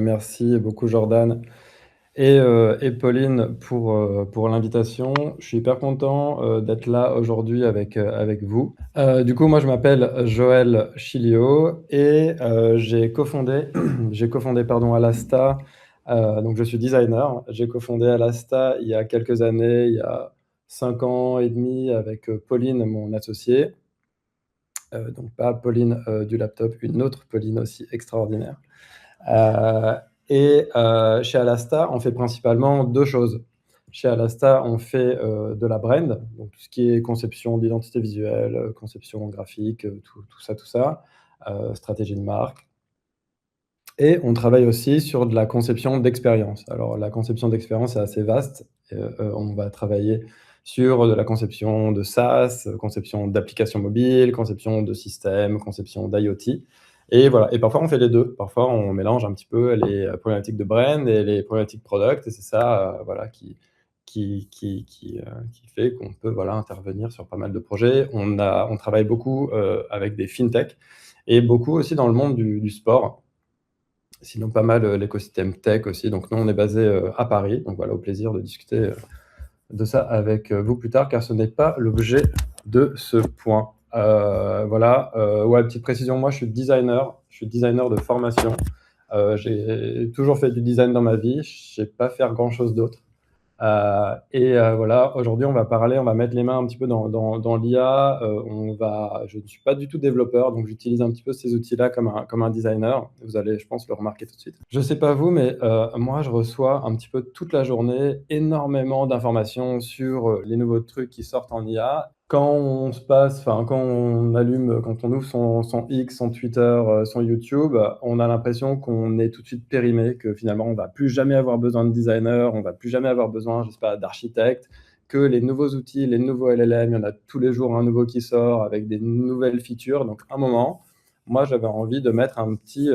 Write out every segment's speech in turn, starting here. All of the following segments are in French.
Merci beaucoup Jordan et Pauline pour l'invitation. Je suis hyper content, d'être là aujourd'hui avec vous. Du coup, moi je m'appelle Joël Chilio et j'ai cofondé j'ai cofondé pardon Alasta, donc je suis designer. J'ai cofondé Alasta il y a quelques années, il y a 5 ans et demi avec, Pauline, mon associée. Donc pas Pauline, du laptop, une autre Pauline aussi extraordinaire. Euh, Chez Alasta, on fait principalement deux choses. Chez Alasta, on fait de la brand, donc tout ce qui est conception d'identité visuelle, conception graphique, tout ça, stratégie de marque. Et on travaille aussi sur de la conception d'expérience. Alors la conception d'expérience est assez vaste. On va travailler sur de la conception de SaaS, conception d'applications mobiles, conception de systèmes, conception d'IoT. Et voilà. Et parfois on fait les deux. Parfois on mélange un petit peu les problématiques de brand et les problématiques product. Et c'est ça, voilà, qui fait qu'on peut voilà intervenir sur pas mal de projets. On travaille beaucoup avec des fintech et beaucoup aussi dans le monde du sport. Sinon, pas mal l'écosystème tech aussi. Donc, nous, on est basé à Paris. Donc, voilà, au plaisir de discuter de ça avec vous plus tard, car ce n'est pas l'objet de ce point. Voilà, ouais, petite précision, moi, je suis designer. Je suis designer de formation. J'ai toujours fait du design dans ma vie. Je ne sais pas faire grand-chose d'autre. Voilà, aujourd'hui, on va mettre les mains un petit peu dans l'IA. Je ne suis pas du tout développeur, donc j'utilise un petit peu ces outils-là comme un designer. Vous allez, je pense, le remarquer tout de suite. Je sais pas vous, mais moi, je reçois un petit peu toute la journée énormément d'informations sur les nouveaux trucs qui sortent en IA. Quand on ouvre son X, son Twitter, son YouTube, on a l'impression qu'on est tout de suite périmé, que finalement on va plus jamais avoir besoin de designer, on va plus jamais avoir besoin, je sais pas, d'architecte, que les nouveaux outils, les nouveaux LLM, il y en a tous les jours un nouveau qui sort avec des nouvelles features. Donc, à un moment, moi, j'avais envie de mettre un petit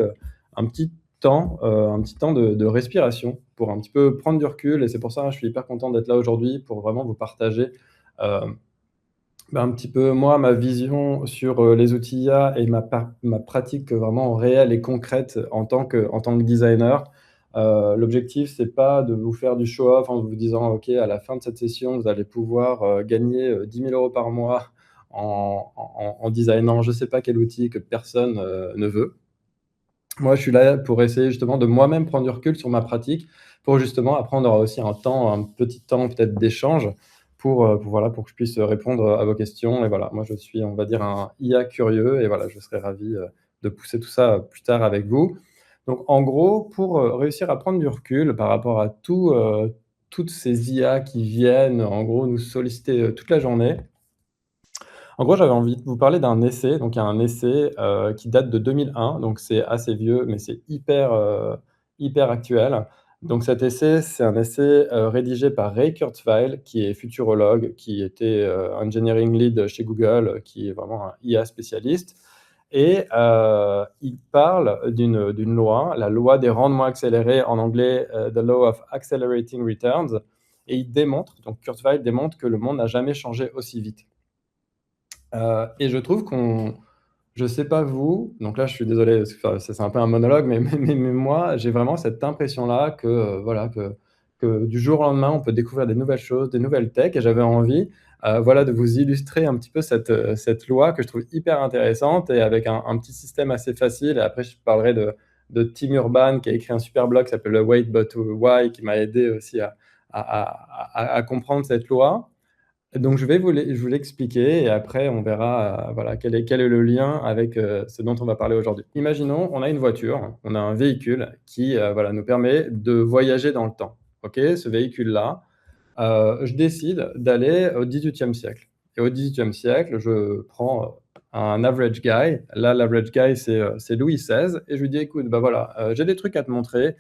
un petit temps de respiration pour un petit peu prendre du recul. Et c'est pour ça que je suis hyper content d'être là aujourd'hui pour vraiment vous partager euh, un petit peu, moi, ma vision sur les outils IA et ma pratique vraiment réelle et concrète en tant que designer. L'objectif, c'est pas de vous faire du show-off en vous disant, OK, à la fin de cette session, vous allez pouvoir gagner 10 000 euros par mois en designant je sais pas quel outil que personne ne veut. Moi, je suis là pour essayer justement de moi-même prendre du recul sur ma pratique, pour justement apprendre aussi un petit temps peut-être d'échange voilà, pour que je puisse répondre à vos questions. Et voilà, moi, je suis, on va dire, un IA curieux et voilà, je serais ravi de pousser tout ça plus tard avec vous. Donc, en gros, pour réussir à prendre du recul par rapport à toutes ces IA qui viennent, en gros, nous solliciter toute la journée, en gros, j'avais envie de vous parler d'un essai. Donc, il y a un essai qui date de 2001, donc c'est assez vieux, mais c'est hyper actuel. Donc, cet essai, c'est un essai rédigé par Ray Kurzweil, qui est futurologue, qui était engineering lead chez Google, qui est vraiment un IA spécialiste. Et il parle d'une loi, la loi des rendements accélérés, en anglais The Law of Accelerating Returns. Et donc Kurzweil démontre que le monde n'a jamais changé aussi vite. Et je trouve je sais pas vous, donc là je suis désolé, parce que, enfin, c'est un peu un monologue, mais moi j'ai vraiment cette impression-là que, voilà, que du jour au lendemain on peut découvrir des nouvelles choses, des nouvelles tech, et j'avais envie, voilà, de vous illustrer un petit peu cette loi que je trouve hyper intéressante et avec un petit système assez facile. Et après je parlerai de Tim Urban qui a écrit un super blog qui s'appelle Wait But Why, qui m'a aidé aussi à comprendre cette loi. Donc je vais l'expliquer et après on verra, voilà, quel est le lien avec, ce dont on va parler aujourd'hui. Imaginons, on a une voiture, on a un véhicule qui, voilà, nous permet de voyager dans le temps. OK? Ce véhicule-là, je décide d'aller au XVIIIe siècle et au XVIIIe siècle, je prends, un average guy. Là, l'average guy, c'est Louis XVI et je lui dis: «Écoute, bah, voilà, j'ai des trucs à te montrer,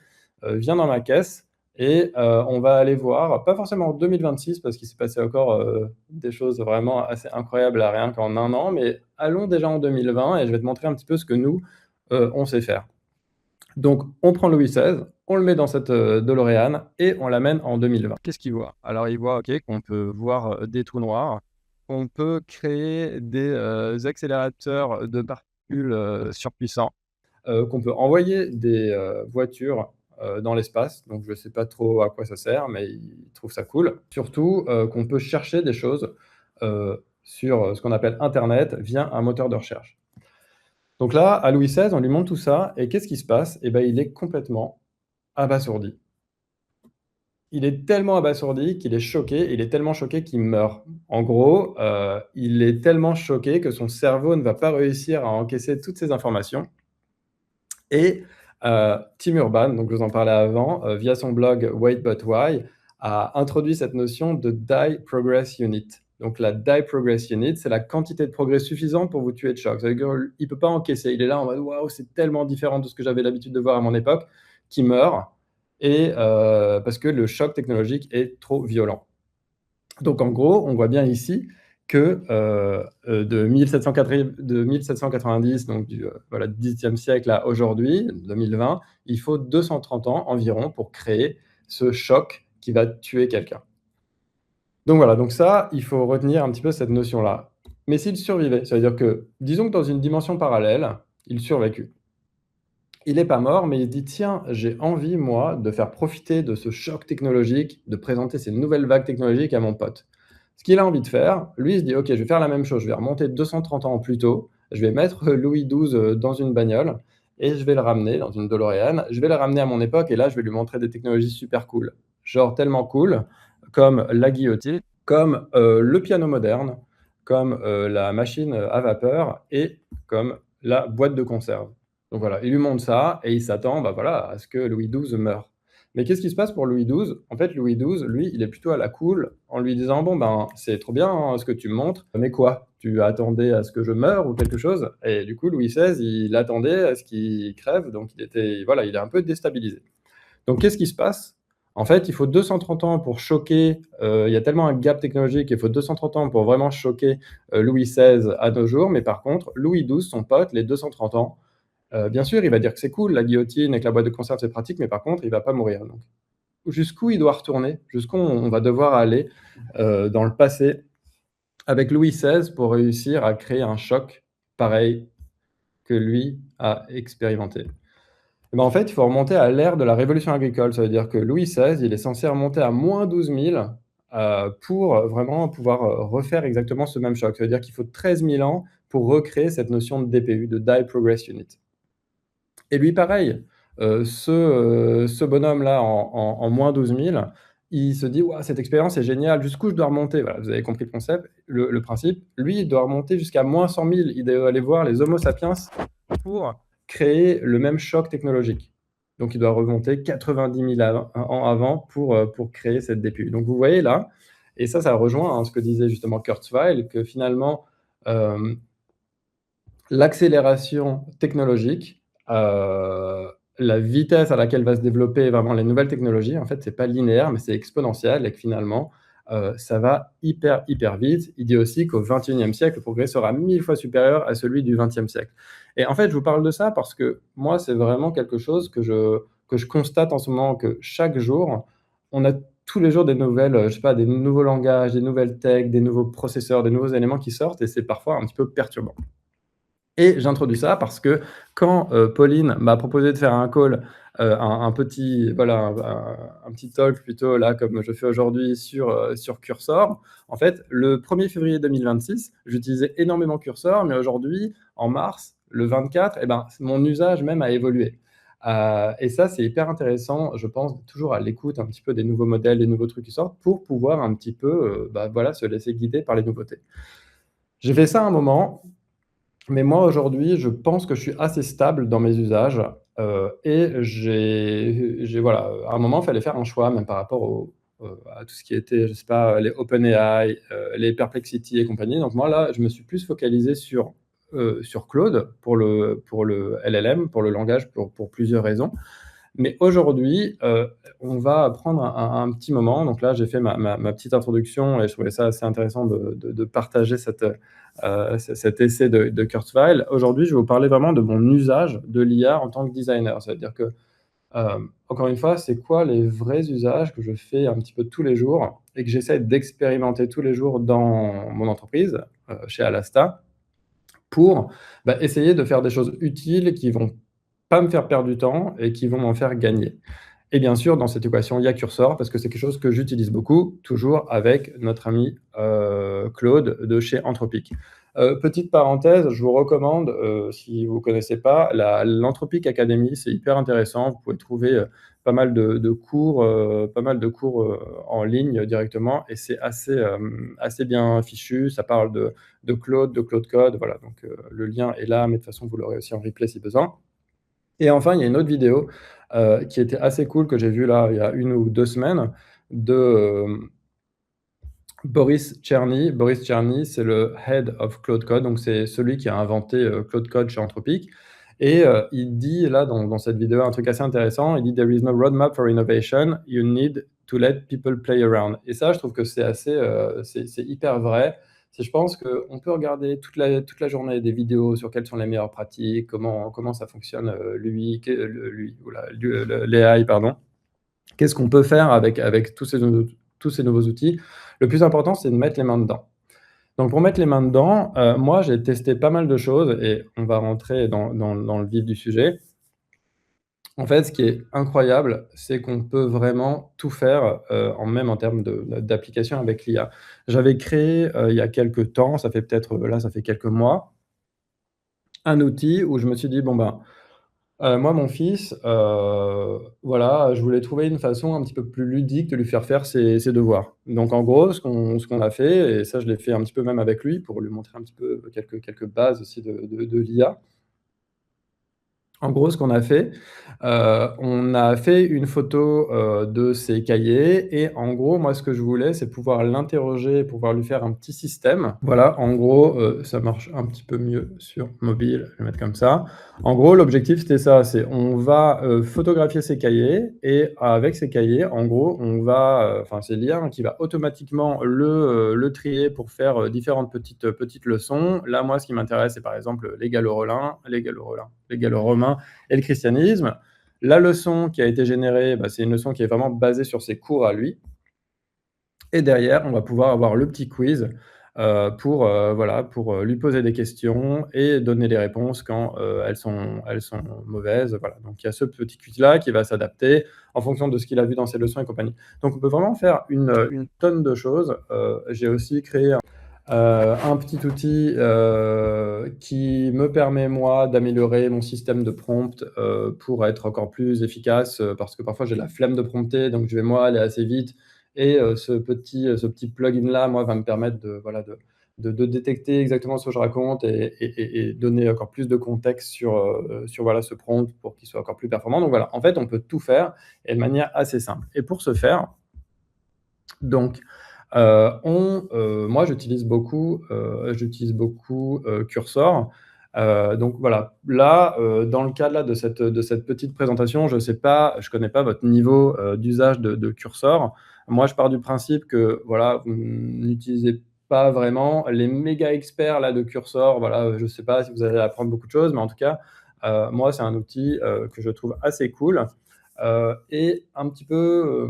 viens dans ma caisse et on va aller voir», pas forcément en 2026 parce qu'il s'est passé encore, des choses vraiment assez incroyables là, rien qu'en un an, mais allons déjà en 2020 et je vais te montrer un petit peu ce que nous, on sait faire. Donc on prend Louis XVI, on le met dans cette, DeLorean et on l'amène en 2020. Qu'est-ce qu'il voit? Alors il voit, OK, qu'on peut voir, des trous noirs, qu'on peut créer des, accélérateurs de particules, surpuissants, qu'on peut envoyer des, voitures dans l'espace, donc je ne sais pas trop à quoi ça sert, mais il trouve ça cool. Surtout, qu'on peut chercher des choses, sur, ce qu'on appelle internet via un moteur de recherche. Donc là, à Louis XVI, on lui montre tout ça et qu'est-ce qui se passe? Et ben, il est complètement abasourdi. Il est tellement abasourdi qu'il est choqué, il est tellement choqué qu'il meurt. En gros, il est tellement choqué que son cerveau ne va pas réussir à encaisser toutes ces informations et Tim Urban, donc je vous en parlais avant, via son blog Wait But Why, a introduit cette notion de Die Progress Unit. Donc la Die Progress Unit, c'est la quantité de progrès suffisante pour vous tuer de choc. C'est-à-dire qu'il ne peut pas encaisser. Il est là en mode waouh, c'est tellement différent de ce que j'avais l'habitude de voir à mon époque, qu'il meurt, et parce que le choc technologique est trop violent. Donc en gros, on voit bien ici que de 1790, donc du voilà, 10e siècle à aujourd'hui, 2020, il faut 230 ans environ pour créer ce choc qui va tuer quelqu'un. Donc voilà, donc ça, il faut retenir un petit peu cette notion-là. Mais s'il survivait, ça veut dire que, disons que dans une dimension parallèle, il survécut. Il n'est pas mort, mais il se dit: «Tiens, j'ai envie, moi, de faire profiter de ce choc technologique, de présenter ces nouvelles vagues technologiques à mon pote». Ce qu'il a envie de faire, lui, il se dit: «OK, je vais faire la même chose, je vais remonter 230 ans plus tôt, je vais mettre Louis XII, dans une bagnole et je vais le ramener dans une DeLorean, je vais le ramener à mon époque et là, je vais lui montrer des technologies super cool». Genre tellement cool, comme la guillotine, comme, le piano moderne, comme, la machine, à vapeur et comme la boîte de conserve. Donc voilà, il lui montre ça et il s'attend, bah, voilà, à ce que Louis XII meure. Mais qu'est-ce qui se passe pour Louis XII? En fait, Louis XII, lui, il est plutôt à la cool en lui disant: «Bon, ben, c'est trop bien, hein, ce que tu me montres, mais quoi? Tu attendais à ce que je meure ou quelque chose?» Et du coup, Louis XVI, il attendait à ce qu'il crève, donc il était voilà, il est un peu déstabilisé. Donc qu'est-ce qui se passe? En fait, il faut 230 ans pour choquer, il y a tellement un gap technologique, il faut 230 ans pour vraiment choquer, Louis XVI à nos jours, mais par contre, Louis XII, son pote, les 230 ans, bien sûr, il va dire que c'est cool, la guillotine avec la boîte de conserve, c'est pratique, mais par contre, il va pas mourir, donc jusqu'où il doit retourner? Jusqu'où on va devoir aller, dans le passé avec Louis XVI pour réussir à créer un choc pareil que lui a expérimenté? Et ben, en fait, il faut remonter à l'ère de la révolution agricole. Ça veut dire que Louis XVI, il est censé remonter à -12 000, pour, vraiment pouvoir, refaire exactement ce même choc. Ça veut dire qu'il faut 13 000 ans pour recréer cette notion de DPU, de Die Progress Unit. Et lui pareil, ce bonhomme-là en -12 000, il se dit: «Waouh, cette expérience est géniale, jusqu'où je dois remonter?» Voilà, vous avez compris le concept, le principe. Lui, il doit remonter jusqu'à -100 000. Il doit aller voir les Homo sapiens pour créer le même choc technologique. Donc il doit remonter 90 000 ans avant pour créer cette DPU. Donc vous voyez là, et ça rejoint, hein, ce que disait justement Kurzweil, que finalement, hem l'accélération technologique, la vitesse à laquelle va se développer vraiment les nouvelles technologies, en fait, c'est pas linéaire, mais c'est exponentiel et que finalement, ça va hyper, hyper vite. Il dit aussi qu'au XXIe siècle, le progrès sera 1000 fois supérieur à celui du XXe siècle. Et en fait, je vous parle de ça parce que moi, c'est vraiment quelque chose que je constate en ce moment, que chaque jour, on a tous les jours des nouvelles, je sais pas, des nouveaux langages, des nouvelles tech, des nouveaux processeurs, des nouveaux éléments qui sortent et c'est parfois un petit peu perturbant. Et j'introduis ça parce que quand, Pauline m'a proposé de faire un call, un petit voilà, un petit talk plutôt là comme je fais aujourd'hui sur Cursor. En fait, le 1er février 2026, j'utilisais énormément Cursor, mais aujourd'hui, en mars, le 24, et ben, mon usage même a évolué. Et ça, c'est hyper intéressant, je pense, toujours à l'écoute un petit peu des nouveaux modèles, des nouveaux trucs qui sortent pour pouvoir un petit peu, bah, voilà, se laisser guider par les nouveautés. J'ai fait ça un moment, mais moi, aujourd'hui, je pense que je suis assez stable dans mes usages, et j'ai voilà, à un moment, il fallait faire un choix même par rapport à tout ce qui était, je sais pas, les OpenAI, les Perplexity et compagnie. Donc moi, là, je me suis plus focalisé sur Claude pour le LLM, pour le langage, pour plusieurs raisons. Mais aujourd'hui, on va prendre un petit moment. Donc là, j'ai fait ma petite introduction et je trouvais ça assez intéressant de partager cet essai de Kurzweil. Aujourd'hui, je vais vous parler vraiment de mon usage de l'IA en tant que designer. C'est-à-dire que, encore une fois, c'est quoi les vrais usages que je fais un petit peu tous les jours et que j'essaie d'expérimenter tous les jours dans mon entreprise, chez Alasta, pour, bah, essayer de faire des choses utiles qui vont pas me faire perdre du temps et qui vont m'en faire gagner. Et bien sûr, dans cette équation, il y a Cursor parce que c'est quelque chose que j'utilise beaucoup, toujours avec notre ami, Claude de chez Anthropic. Petite parenthèse, je vous recommande, si vous ne connaissez pas, l'Anthropic Academy, c'est hyper intéressant. Vous pouvez trouver, pas mal de cours, en ligne directement et c'est assez bien fichu. Ça parle de Claude Code, voilà, donc le lien est là, mais de toute façon, vous l'aurez aussi en replay si besoin. Et enfin, il y a une autre vidéo, qui était assez cool que j'ai vue là, il y a 1 ou 2 semaines de, Boris Cherny. Boris Cherny, c'est le Head of Claude Code, donc c'est celui qui a inventé, Claude Code chez Anthropic et il dit là dans cette vidéo un truc assez intéressant. Il dit: «There is no roadmap for innovation, you need to let people play around» et ça, je trouve que c'est assez, c'est hyper vrai. C'est je pense qu'on peut regarder toute la journée des vidéos sur quelles sont les meilleures pratiques, comment ça fonctionne, lui, ouh le l'AI, pardon. Qu'est-ce qu'on peut faire avec tous ces nouveaux outils? Le plus important, c'est de mettre les mains dedans. Donc pour mettre les mains dedans, moi, j'ai testé pas mal de choses et on va rentrer dans le vif du sujet. En fait, ce qui est incroyable, c'est qu'on peut vraiment tout faire, en termes d'application avec l'IA. J'avais créé, il y a quelque temps, ça fait peut-être, là, ça fait quelques mois, un outil où je me suis dit: «Bon, ben, moi, mon fils, voilà, je voulais trouver une façon un petit peu plus ludique de lui faire ses devoirs. Donc en gros, ce qu'on a fait et ça, je l'ai fait un petit peu même avec lui pour lui montrer un petit peu quelques bases aussi de l'IA. En gros, ce qu'on a fait, on a fait une photo, de ses cahiers et en gros, moi, ce que je voulais, c'est pouvoir l'interroger, pouvoir lui faire un petit système. Voilà, en gros, ça marche un petit peu mieux sur mobile, je vais mettre comme ça. En gros, l'objectif, c'était ça, c'est on va, photographier ses cahiers et avec ces cahiers, en gros, on va, enfin, c'est l'IA, hein, qui va automatiquement le trier pour faire, différentes petites leçons. Là, moi, ce qui m'intéresse, c'est par exemple, les gallo-romains et le christianisme. La leçon qui a été générée, bah, c'est une leçon qui est vraiment basée sur ses cours à lui. Et derrière, on va pouvoir avoir le petit quiz voilà, pour lui poser des questions et donner les réponses quand elles sont mauvaises. Voilà. Donc il y a ce petit quiz-là qui va s'adapter en fonction de ce qu'il a vu dans ses leçons et compagnie. Donc on peut vraiment faire une tonne de choses. J'ai aussi créé un petit outil qui me permet, moi, d'améliorer mon système de prompt pour être encore plus efficace parce que parfois j'ai la flemme de prompter, donc je vais, moi, aller assez vite et ce petit plugin-là, moi, va me permettre de, voilà, de détecter exactement ce que je raconte et donner encore plus de contexte sur voilà, ce prompt pour qu'il soit encore plus performant. Donc voilà, en fait, on peut tout faire et de manière assez simple. Et pour ce faire, donc moi j'utilise beaucoup Cursor. Donc voilà, là, dans le cadre là de cette petite présentation, je connais pas votre niveau, d'usage de Cursor. Moi, je pars du principe que, voilà, vous n'utilisez pas vraiment. Les méga experts là de Cursor, voilà, je sais pas si vous allez apprendre beaucoup de choses, mais en tout cas, moi, c'est un outil, que je trouve assez cool, et un petit peu,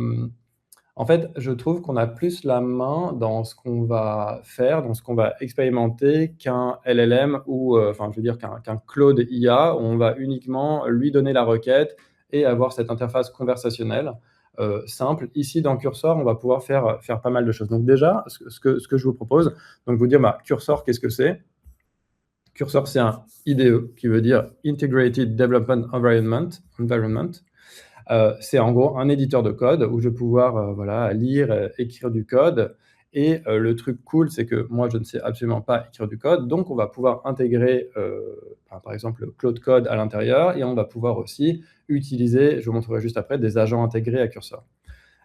en fait, je trouve qu'on a plus la main dans ce qu'on va faire, dans ce qu'on va expérimenter qu'un LLM ou, enfin, je veux dire qu'un Claude IA, où on va uniquement lui donner la requête et avoir cette interface conversationnelle, simple. Ici, dans Cursor, on va pouvoir faire pas mal de choses. Donc déjà, ce que je vous propose, donc vous dire, bah, Cursor, qu'est-ce que c'est? Cursor, c'est un IDE qui veut dire Integrated Development Environment. C'est en gros un éditeur de code où je vais pouvoir, voilà, lire, écrire du code et le truc cool, c'est que moi, je ne sais absolument pas écrire du code, donc on va pouvoir intégrer, par exemple, Claude Code à l'intérieur et on va pouvoir aussi utiliser, je vous montrerai juste après, des agents intégrés à Cursor.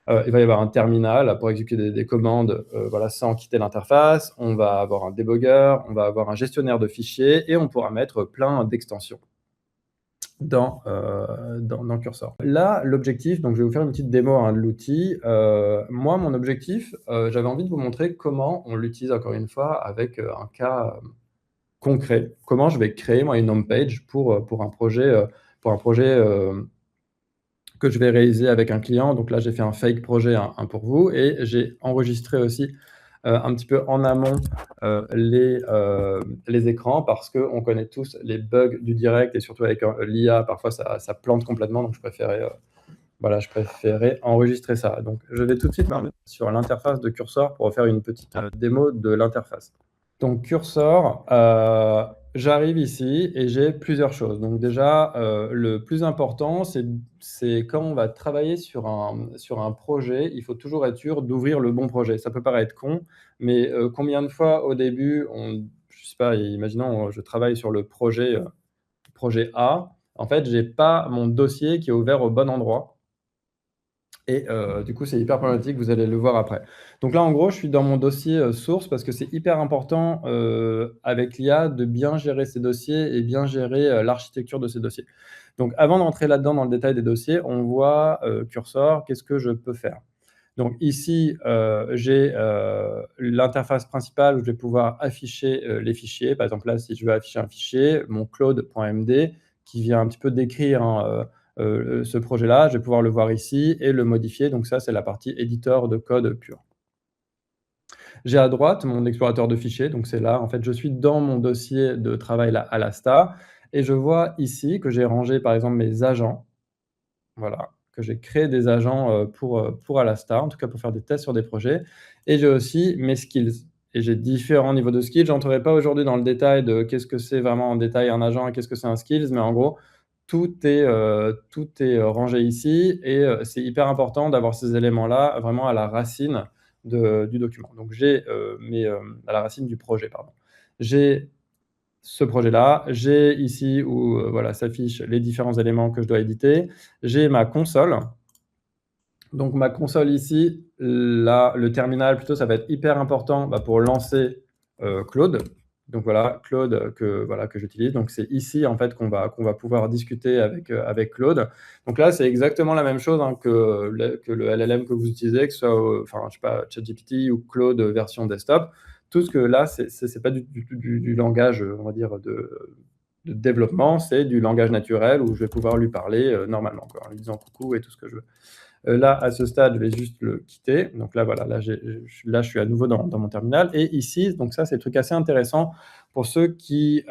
Il va y avoir un terminal pour exécuter des commandes, voilà, sans quitter l'interface. On va avoir un debugger, on va avoir un gestionnaire de fichiers et on pourra mettre plein d'extensions dans Cursor. Là, l'objectif, donc je vais vous faire une petite démo, hein, de l'outil. Moi, mon objectif, j'avais envie de vous montrer comment on l'utilise encore une fois avec, un cas, concret. Comment je vais créer moi une home page pour un projet, que je vais réaliser avec un client. Donc là, j'ai fait un fake projet, un pour vous et j'ai enregistré aussi, un petit peu en amont, les écrans parce qu'on connaît tous les bugs du direct et surtout avec, l'IA, parfois ça plante complètement, donc je préférais, Voilà, je préférais enregistrer ça. Donc, je vais tout de suite sur l'interface de Cursor pour faire une petite démo de l'interface. Donc Cursor, j'arrive ici et j'ai plusieurs choses. Donc déjà, le plus important, c'est quand on va travailler sur un projet, il faut toujours être sûr d'ouvrir le bon projet. Ça peut paraître con, mais combien de fois au début, je sais pas, imaginons, je travaille sur le projet A, en fait, j'ai pas mon dossier qui est ouvert au bon endroit. Et du coup, c'est hyper problématique, vous allez le voir après. Donc là, en gros, je suis dans mon dossier, source parce que c'est hyper important, avec l'IA de bien gérer ses dossiers et bien gérer, l'architecture de ces dossiers. Donc avant d'entrer là-dedans dans le détail des dossiers, on voit, Cursor, qu'est-ce que je peux faire? Donc ici, j'ai, l'interface principale où je vais pouvoir afficher, les fichiers. Par exemple, là, si je veux afficher un fichier, mon claude.md qui vient un petit peu décrire, hein, ce projet-là, je vais pouvoir le voir ici et le modifier. Donc ça, c'est la partie éditeur de code pur. J'ai à droite mon explorateur de fichiers, donc c'est là, en fait, je suis dans mon dossier de travail là, Alasta et je vois ici que j'ai rangé, par exemple, mes agents. Voilà, que j'ai créé des agents, pour Alasta, en tout cas pour faire des tests sur des projets et j'ai aussi mes skills et j'ai différents niveaux de skills. J'entrerai pas aujourd'hui dans le détail de qu'est-ce que c'est vraiment en détail un agent et qu'est-ce que c'est un skills, mais en gros, tout est, rangé ici et c'est hyper important d'avoir ces éléments-là vraiment à la racine du document. Donc j'ai, à la racine du projet, pardon. J'ai ce projet-là. J'ai ici où voilà, s'affichent les différents éléments que je dois éditer. J'ai ma console. Donc ma console ici, là, le terminal plutôt, ça va être hyper important pour lancer Claude. Donc voilà, Claude voilà, que j'utilise. Donc c'est ici en fait qu'on va pouvoir discuter avec Claude. Donc là, c'est exactement la même chose hein, que le LLM que vous utilisez, que ce soit enfin, je sais pas, ChatGPT ou Claude version desktop. Tout ce que là, c'est pas du langage, on va dire, de développement, c'est du langage naturel où je vais pouvoir lui parler normalement, quoi, en lui disant coucou et tout ce que je veux. Là, à ce stade, je vais juste le quitter. Donc là, voilà, là, je suis à nouveau dans mon terminal. Et ici, donc ça, c'est un truc assez intéressant pour ceux qui...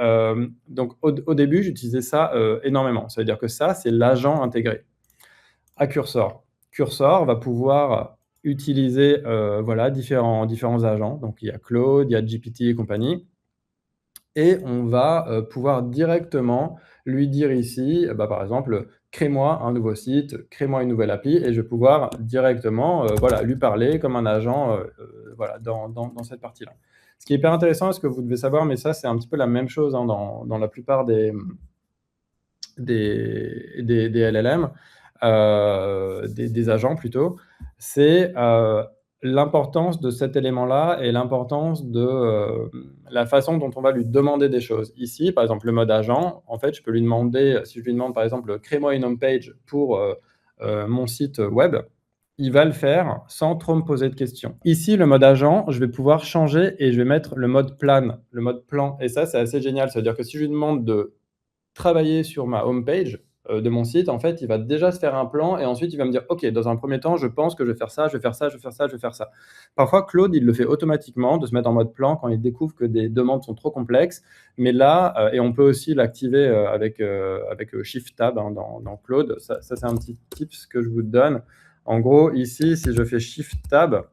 donc au début, j'utilisais ça énormément. Ça veut dire que ça, c'est l'agent intégré à Cursor. Cursor va pouvoir utiliser voilà, différents agents. Donc il y a Claude, il y a GPT et compagnie. Et on va pouvoir directement lui dire ici, par exemple, crée-moi un nouveau site, crée-moi une nouvelle appli, et je vais pouvoir directement voilà, lui parler comme un agent voilà, dans cette partie-là. Ce qui est hyper intéressant, et ce que vous devez savoir, mais ça c'est un petit peu la même chose hein, dans la plupart des LLM, des agents plutôt, c'est l'importance de cet élément-là et l'importance de la façon dont on va lui demander des choses. Ici, par exemple, le mode agent, en fait, je peux lui demander, si je lui demande par exemple, crée-moi une homepage pour mon site web, il va le faire sans trop me poser de questions. Ici, le mode agent, je vais pouvoir changer et je vais mettre le mode plan. Et ça, c'est assez génial. Ça veut dire que si je lui demande de travailler sur ma home page de mon site, en fait, il va déjà se faire un plan et ensuite il va me dire OK, dans un premier temps, je pense que je vais faire ça, je vais faire ça, je vais faire ça, je vais faire ça. Parfois, Claude, il le fait automatiquement de se mettre en mode plan quand il découvre que des demandes sont trop complexes. Mais là, et on peut aussi l'activer avec Shift Tab hein, dans Claude. Ça c'est un petit tips que je vous donne. En gros, ici, si je fais Shift Tab,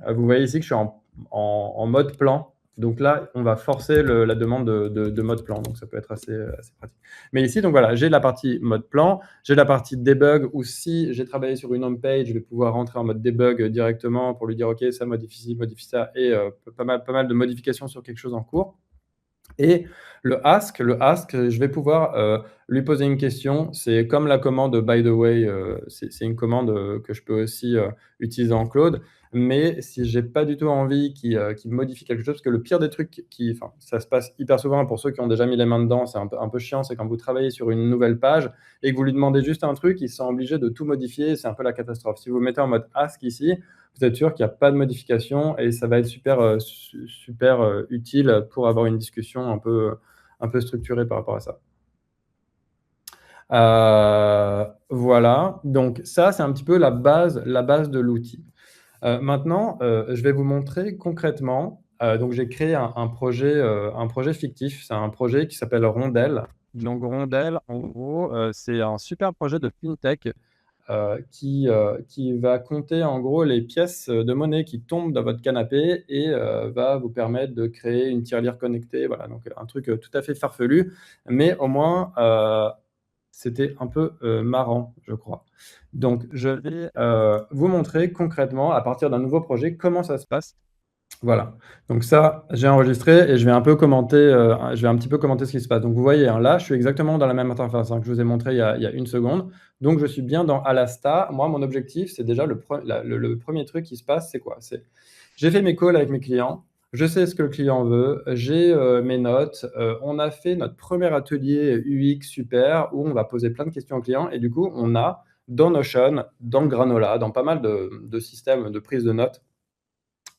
vous voyez ici que je suis en mode plan. Donc là, on va forcer la demande de mode plan. Donc ça peut être assez pratique. Mais ici, donc voilà, j'ai la partie mode plan, j'ai la partie debug où si j'ai travaillé sur une home page, je vais pouvoir rentrer en mode debug directement pour lui dire OK, ça modifie ça et pas mal de modifications sur quelque chose en cours. Et le ask, je vais pouvoir lui poser une question. C'est comme la commande by the way, c'est une commande que je peux aussi utiliser en Claude. Mais si j'ai pas du tout envie qu'il modifie quelque chose, parce que le pire des trucs enfin, ça se passe hyper souvent pour ceux qui ont déjà mis les mains dedans, c'est un peu chiant, c'est quand vous travaillez sur une nouvelle page et que vous lui demandez juste un truc, il se sent obligé de tout modifier, c'est un peu la catastrophe. Si vous mettez en mode ask ici, vous êtes sûr qu'il n'y a pas de modification et ça va être super utile pour avoir une discussion un peu structurée par rapport à ça. Voilà, donc ça, c'est un petit peu la base de l'outil. Maintenant, je vais vous montrer concrètement, donc j'ai créé un projet fictif. C'est un projet qui s'appelle Rondelle. Donc Rondelle, en gros, c'est un super projet de fintech qui va compter en gros les pièces de monnaie qui tombent dans votre canapé et va vous permettre de créer une tirelire connectée. Voilà, donc un truc, tout à fait farfelu, mais au moins, c'était un peu, marrant, je crois. Donc je vais, vous montrer concrètement, à partir d'un nouveau projet, comment ça se passe. Voilà, donc ça, j'ai enregistré et je vais un peu commenter, je vais un petit peu commenter ce qui se passe. Donc vous voyez, hein, là, je suis exactement dans la même interface, hein, que je vous ai montré il y a 1 seconde. Donc je suis bien dans Alasta. Moi, mon objectif, c'est déjà le 1er truc qui se passe, c'est quoi? C'est j'ai fait mes calls avec mes clients, je sais ce que le client veut, j'ai, mes notes, on a fait notre premier atelier UX super où on va poser plein de questions aux clients et du coup, on a dans Notion, dans Granola, dans pas mal de systèmes de prise de notes,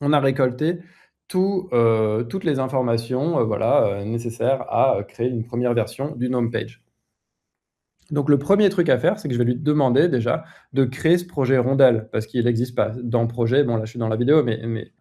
on a récolté toutes les informations, voilà, nécessaires à, créer une première version d'une home page. Donc le premier truc à faire, c'est que je vais lui demander déjà de créer ce projet rondelle parce qu'il n'existe pas. Dans projet, bon là je suis dans la vidéo, mais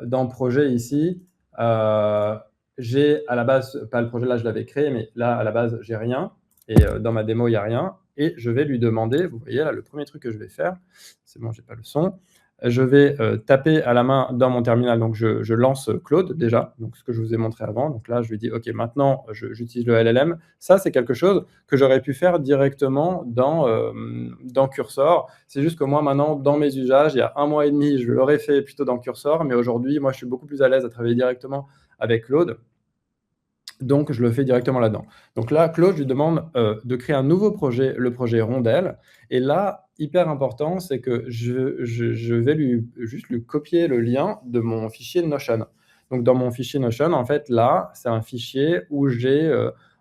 dans projet ici, heu, j'ai à la base pas le projet là je l'avais créé, mais là à la base j'ai rien et dans ma démo il y a rien et je vais lui demander, vous voyez là le premier truc que je vais faire, c'est bon j'ai pas le son, je vais, taper à la main dans mon terminal, donc je lance, Claude déjà, donc ce que je vous ai montré avant. Donc là je lui dis: «OK maintenant j'utilise le LLM». Ça c'est quelque chose que j'aurais pu faire directement dans Cursor. C'est juste que moi maintenant dans mes usages, il y a 1 mois et demi, je l'aurais fait plutôt dans Cursor, mais aujourd'hui, moi je suis beaucoup plus à l'aise à travailler directement avec Claude. Donc je le fais directement là-dedans. Donc là, Claude, je lui demande, de créer un nouveau projet, le projet Rondelle et là, hyper important, c'est que je vais juste lui copier le lien de mon fichier Notion. Donc dans mon fichier Notion, en fait, là, c'est un fichier où j'ai,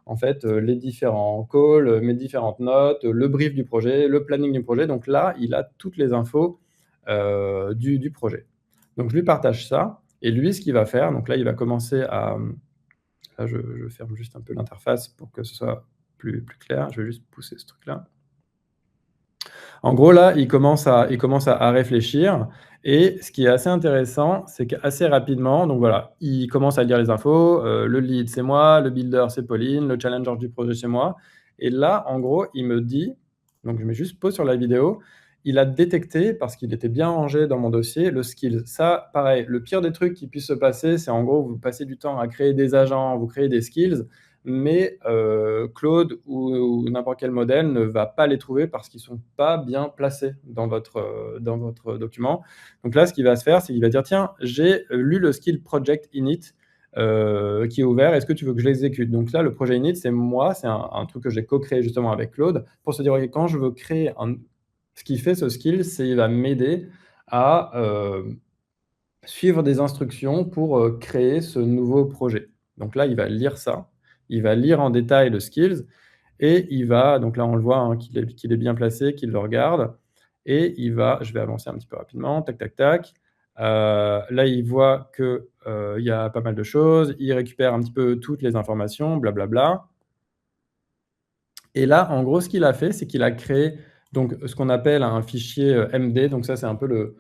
en fait, les différents calls, mes différentes notes, le brief du projet, le planning du projet. Donc là, il a toutes les infos, du projet. Donc je lui partage ça et lui, ce qu'il va faire, donc là, il va commencer à, là, je ferme juste un peu l'interface pour que ce soit plus clair. Je vais juste pousser ce truc-là. En gros, là, il commence à réfléchir et ce qui est assez intéressant, c'est qu'assez rapidement, donc voilà, il commence à lire les infos, le lead, c'est moi, le builder, c'est Pauline, le challenger du projet, c'est moi et là, en gros, il me dit, donc je mets juste pause sur la vidéo, il a détecté, parce qu'il était bien rangé dans mon dossier, le skill. Ça, pareil, le pire des trucs qui puissent se passer, c'est en gros, vous passez du temps à créer des agents, vous créez des skills, mais Claude ou n'importe quel modèle ne va pas les trouver parce qu'ils ne sont pas bien placés dans votre document. Donc là, ce qu'il va se faire, c'est qu'il va dire: «Tiens, j'ai lu le skill project init, qui est ouvert, est-ce que tu veux que je l'exécute?» Donc là, le projet init, c'est moi, c'est un truc que j'ai co-créé justement avec Claude pour se dire: «OK, quand je veux créer un», ce qu'il fait ce skill, c'est il va m'aider à, suivre des instructions pour, créer ce nouveau projet. Donc là, il va lire ça, il va lire en détail le skills et il va, donc là, on le voit, hein, qu'il est bien placé, qu'il le regarde et il va, je vais avancer un petit peu rapidement, tac, tac, tac. Là, il voit que, il y a pas mal de choses, il récupère un petit peu toutes les informations, blablabla. Et là, en gros, ce qu'il a fait, c'est qu'il a créé donc ce qu'on appelle un fichier, MD, donc ça, c'est un peu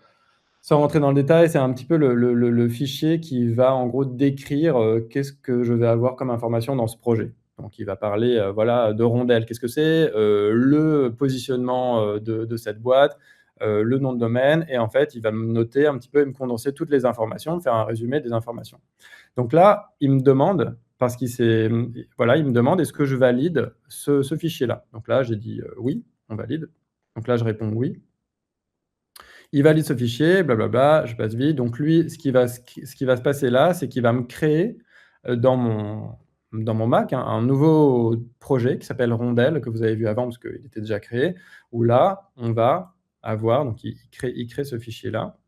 sans rentrer dans le détail, c'est un petit peu le fichier qui va en gros décrire, qu'est-ce que je vais avoir comme information dans ce projet. Donc il va parler, voilà, de rondelles, qu'est-ce que c'est? Le positionnement, de cette boîte, le nom de domaine et en fait, il va me noter un petit peu et me condenser toutes les informations, me faire un résumé des informations. Donc là, il me demande, parce qu'il s'est, voilà, il me demande: «Est-ce que je valide ce fichier-là?» Donc là, j'ai dit: «Oui, on valide». Donc là, je réponds: «Oui». Il valide ce fichier, blablabla, je passe vite. Donc lui, ce qui va se passer là, c'est qu'il va me créer, dans mon Mac, un nouveau projet qui s'appelle Rondelle, que vous avez vu avant parce qu'il était déjà créé, où là, on va avoir, donc il crée ce fichier-là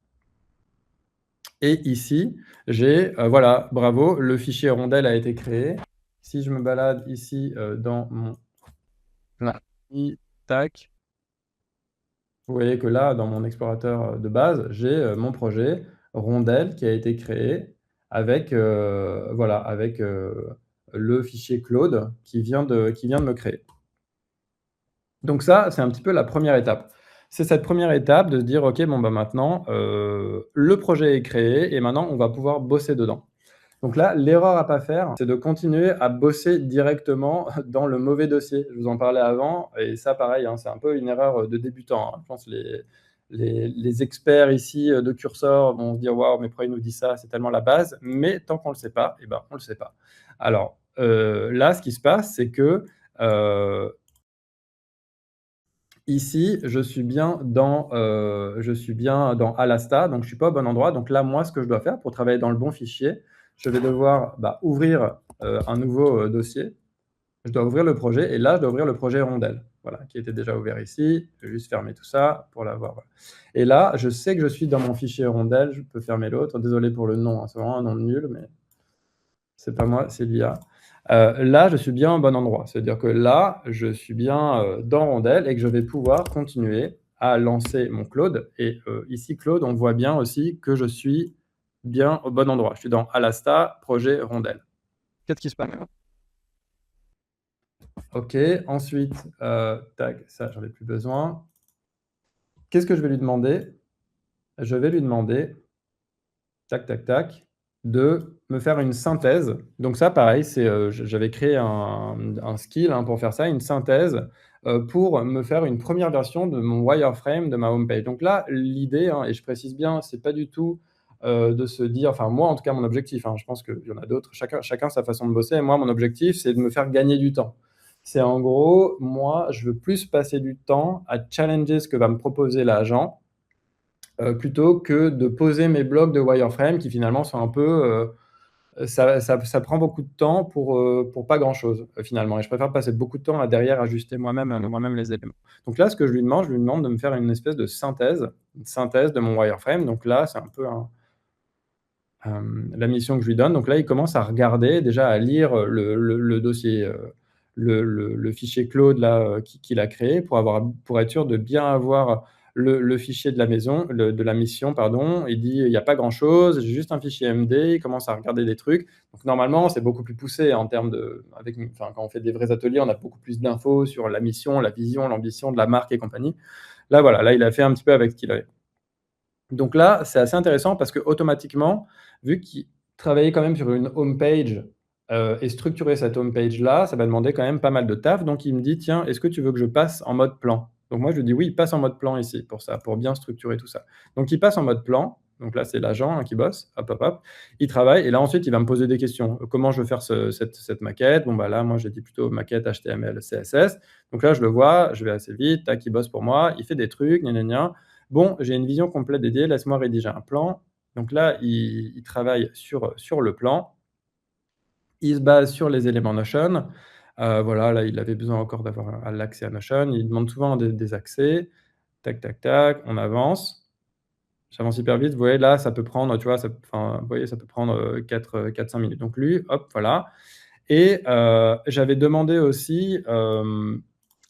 et ici, j'ai, voilà, bravo, le fichier Rondelle a été créé. Si je me balade ici, dans mon tac. Vous voyez que là, dans mon explorateur, de base, j'ai, mon projet Rondelle qui a été créé avec, voilà, avec, le fichier Claude qui vient de me créer. Donc ça, c'est un petit peu la première étape. C'est cette première étape de se dire: «OK, bon, bah, maintenant, le projet est créé et maintenant on va pouvoir bosser dedans». Donc là, l'erreur à pas faire, c'est de continuer à bosser directement dans le mauvais dossier. Je vous en parlais avant et ça pareil, hein, c'est un peu une erreur, de débutant, hein. Je pense les experts ici, de Cursor vont se dire: «Waouh, mais pourquoi il nous dit ça? C'est tellement la base», mais tant qu'on le sait pas et ben, on le sait pas. Alors, là, ce qui se passe, c'est que, heu, ici, je suis bien dans Alasta, donc je suis pas au bon endroit. Donc là, moi, ce que je dois faire pour travailler dans le bon fichier, je vais devoir, bah, ouvrir, un nouveau, dossier. Je dois ouvrir le projet et là, je dois ouvrir le projet Rondelle, voilà, qui était déjà ouvert ici. Je vais juste fermer tout ça pour l'avoir, voilà. Et là, je sais que je suis dans mon fichier Rondelle, je peux fermer l'autre. Désolé pour le nom, hein, c'est vraiment un nom nul, mais c'est pas moi, c'est l'IA. Là, je suis bien au bon endroit. C'est-à-dire que là, je suis bien, dans Rondelle et que je vais pouvoir continuer à lancer mon Claude et ici, Claude, on voit bien aussi que je suis bien au bon endroit. Je suis dans Alasta, projet Rondelle. Qu'est-ce qui se passe? OK, ensuite, tac, ça, j'en ai plus besoin. Qu'est-ce que je vais lui demander? Je vais lui demander, tac, tac, tac, de me faire une synthèse. Donc ça, pareil, c'est, j'avais créé un skill, hein, pour faire ça, une synthèse, pour me faire une première version de mon wireframe de ma home page. Donc là, l'idée, hein, et je précise bien, c'est pas du tout, de se dire enfin moi, en tout cas, mon objectif, hein, je pense qu'il y en a d'autres, chacun sa façon de bosser. Moi, mon objectif, c'est de me faire gagner du temps. C'est en gros, moi, je veux plus passer du temps à challenger ce que va me proposer l'agent, plutôt que de poser mes blocs de wireframe qui finalement sont un peu, ça prend beaucoup de temps pour pas grand-chose, finalement et je préfère passer beaucoup de temps à derrière ajuster moi-même les éléments. Donc là, ce que je lui demande de me faire une espèce de synthèse, une synthèse de mon wireframe. Donc là, c'est un peu la mission que je lui donne. Donc là, il commence à regarder, déjà à lire, le dossier, le fichier Claude là, qu'il a créé pour être sûr de bien avoir le fichier de la maison de la mission pardon. Il dit: «Il y a pas grand chose, j'ai juste un fichier MD». Il commence à regarder des trucs. Donc normalement, c'est beaucoup plus poussé en termes de enfin, quand on fait des vrais ateliers, on a beaucoup plus d'infos sur la mission, la vision, l'ambition de la marque et compagnie. Là, voilà, là, il a fait un petit peu avec ce qu'il avait. Donc là, c'est assez intéressant parce qu'automatiquement, vu qu'il travaillait quand même sur une home page, et structurer cette home page là, ça va demander quand même pas mal de taf. Donc il me dit: «Tiens, est-ce que tu veux que je passe en mode plan?» Donc moi je lui dis: «Oui, passe en mode plan ici pour ça, pour bien structurer tout ça». Donc il passe en mode plan, donc là c'est l'agent, hein, qui bosse, hop, hop, hop. Il travaille et là ensuite il va me poser des questions. Comment je veux faire cette maquette? Bon bah là, moi j'ai dit plutôt maquette HTML, CSS. Donc là je le vois, je vais assez vite, tac, il bosse pour moi, il fait des trucs, gna gna gna. Bon, j'ai une vision complète dédiée, laisse-moi rédiger un plan. Donc là, il travaille sur le plan. Il se base sur les éléments Notion. Voilà, là, il avait besoin encore d'avoir l'accès à Notion. Il demande souvent des accès. Tac, tac, tac, on avance. J'avance hyper vite. Vous voyez, là, ça peut prendre, tu vois, enfin, vous voyez, ça peut prendre, 4-5 minutes. Donc lui, hop, voilà. Et j'avais demandé aussi,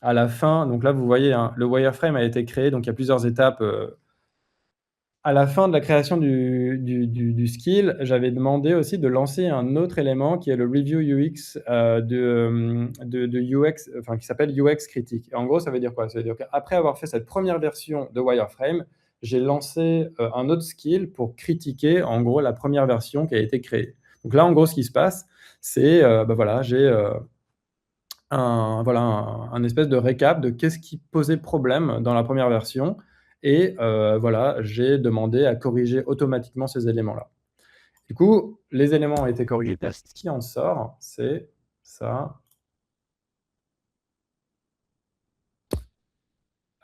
à la fin donc là, vous voyez, hein, le wireframe a été créé, donc il y a plusieurs étapes, à la fin de la création du skill, j'avais demandé aussi de lancer un autre élément qui est le review UX, de UX, enfin qui s'appelle UX critique. Et en gros, ça veut dire quoi? Ça veut dire qu'après avoir fait cette première version de wireframe, j'ai lancé, un autre skill pour critiquer en gros la première version qui a été créée. Donc là, en gros, ce qui se passe, c'est, bah, voilà, j'ai, un espèce de récap de qu'est-ce qui posait problème dans la première version et voilà, j'ai demandé à corriger automatiquement ces éléments-là. Du coup, les éléments ont été corrigés. Ce qui en sort, c'est ça.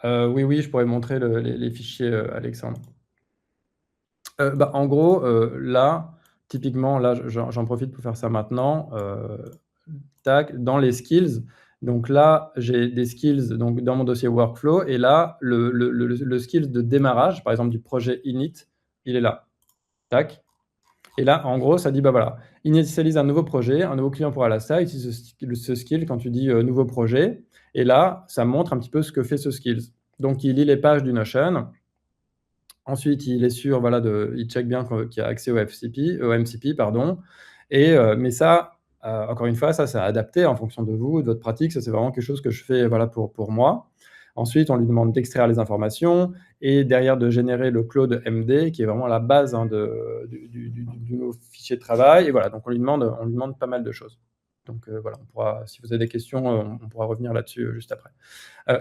Oui, oui, je pourrais montrer les fichiers, Alexandre. Bah, en gros, là, typiquement, là, j'en profite pour faire ça maintenant, tac, dans les skills, donc là, j'ai des skills donc dans mon dossier workflow et là, le skills de démarrage, par exemple, du projet init, il est là. Tac et là, en gros, ça dit, bah, voilà, initialise un nouveau projet, un nouveau client pour Alasta, utilise ce skill quand tu dis, nouveau projet et là, ça montre un petit peu ce que fait ce skills. Donc il lit les pages du Notion. Ensuite, il est sûr, voilà, il check bien qu'il y a accès au MCP, pardon. Et mais ça, encore une fois, ça, c'est adapté en fonction de vous, de votre pratique. Ça, c'est vraiment quelque chose que je fais, voilà, pour moi. Ensuite, on lui demande d'extraire les informations et derrière de générer le Claude MD qui est vraiment la base, hein, du nouveau fichier de travail et voilà, donc on lui demande pas mal de choses. Donc voilà, si vous avez des questions, on pourra revenir là-dessus, juste après.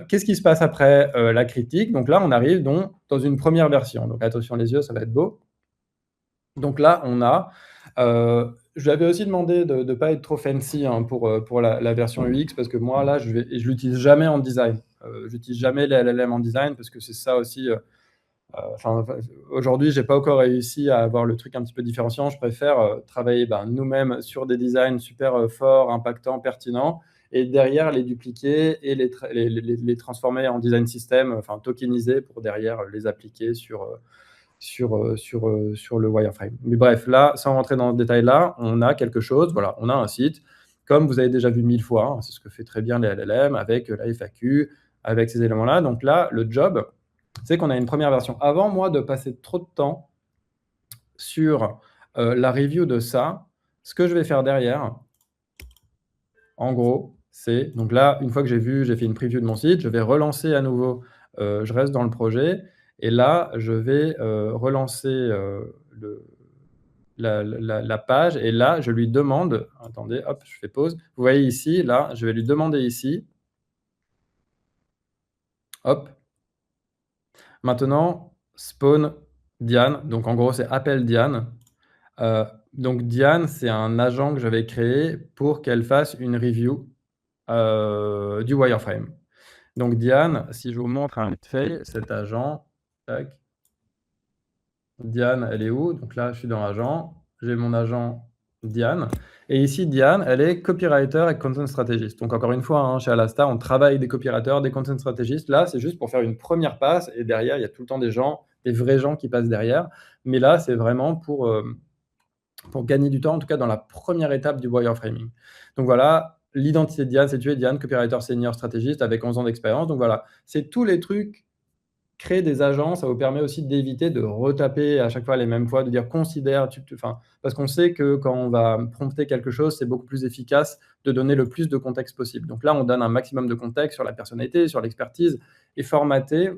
Qu'est-ce qui se passe après, la critique? Donc là, on arrive donc dans une première version. Donc attention les yeux, ça va être beau. Donc là, je lui avais aussi demandé de ne pas être trop fancy, hein, pour la version UX parce que moi là, je l'utilise jamais en design. J'utilise jamais les LLM en design parce que c'est ça aussi, enfin, aujourd'hui, j'ai pas encore réussi à avoir le truc un petit peu différenciant. Je préfère, travailler, ben, nous-mêmes sur des designs super, forts, impactants, pertinents et derrière les dupliquer et les transformer en design system, enfin tokeniser pour derrière les appliquer sur le wireframe. Mais bref, là, sans rentrer dans ce détail-là, on a quelque chose, voilà, on a un site, comme vous avez déjà vu 1000 fois, hein, c'est ce que fait très bien les LLM avec la FAQ, avec ces éléments-là. Donc là, le job, c'est qu'on a une première version. Avant, moi, de passer trop de temps sur la review de ça, ce que je vais faire derrière, en gros, c'est donc là, une fois que j'ai fait une preview de mon site, je vais relancer à nouveau, je reste dans le projet et là, je vais, relancer, le la page et là, je lui demande attendez, hop, je fais pause. Vous voyez ici, là, je vais lui demander ici, hop, maintenant spawn Diane, donc en gros, c'est appelle Diane. Donc Diane, c'est un agent que j'avais créé pour qu'elle fasse une review, du wireframe. Donc Diane, si je vous montre un vite fait cet agent, tac. Diane, elle est où? Donc là, je suis dans agent, j'ai mon agent Diane et ici Diane, elle est copywriter et content strategist. Donc encore une fois, hein, chez Alasta, on travaille des copywriters, des content strategists. Là, c'est juste pour faire une première passe et derrière, il y a tout le temps des gens, des vrais gens qui passent derrière. Mais là, c'est vraiment pour gagner du temps, en tout cas dans la première étape du wireframing. Donc voilà, l'identité de Diane, c'est tu es Diane, copywriter senior stratégiste avec 11 ans d'expérience. Donc voilà, c'est tous les trucs. Créer des agents, ça vous permet aussi d'éviter de retaper à chaque fois les mêmes fois, de dire considère, enfin, parce qu'on sait que quand on va prompter quelque chose, c'est beaucoup plus efficace de donner le plus de contexte possible. Donc là, on donne un maximum de contexte sur la personnalité, sur l'expertise, et formaté